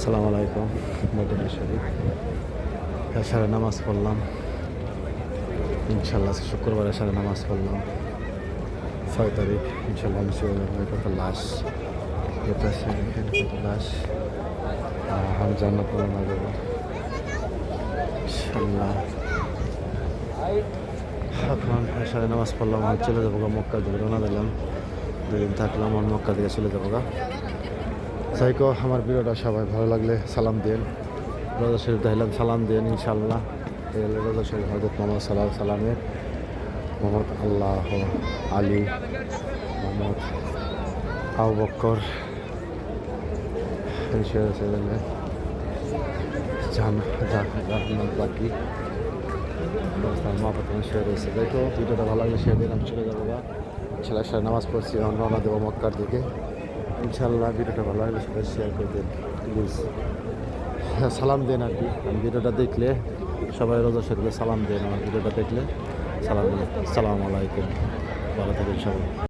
আসসালামু আলাইকুম। মদিনা শরীফ এশারে নামাজ পড়লাম ইনশাল্লাহ। শুক্রবার এশারে নামাজ পড়লাম 6 তারিখ ইনশাল্লাহ। আমি কত লাশ যেতেছে, এখানে কত লাশ। আমি জান্নাত না যাবো ইনশাল্লাহ। এখন এশারে নামাজ পড়লাম, আমি চলে যাবো গা মক্কার দিকে রওনা দিলাম। 2 দিন থাকলাম, আমি মক্কা দিকে চলে যাবো গা। সাইকো আমার ভিডিওটা সবাই ভালো লাগলে সালাম দিন। রোজা শরীফ দেখালাম, সালাম দিন ইনশাল্লাহ। রোজা শরীফ হজরত মোহাম্মদ সালামের মোহাম্মদ আল্লাহ আলী মোহাম্মদ আবু বকর বাকি মা প্রথমে শেয়ার হয়েছে। দেখো ভিডিওটা ভালো লাগলে শেয়ার দিন। আমি চলে যাবো গা ছেলের সাথে নামাজ পড়ছি, এখন রওনা দেবো মক্কার দিকে ইনশাল্লাহ। ভিডিওটা ভালো লাগলে সবাই শেয়ার করে দিন প্লিজ। সালাম দেন আর কি। আমি ভিডিওটা দেখলে সবাই রোজা শরীফে সালাম দেন। আমার ভিডিওটা দেখলে সালাম দিন। আসসালামু আলাইকুম, ভালো থাকেন সবাই।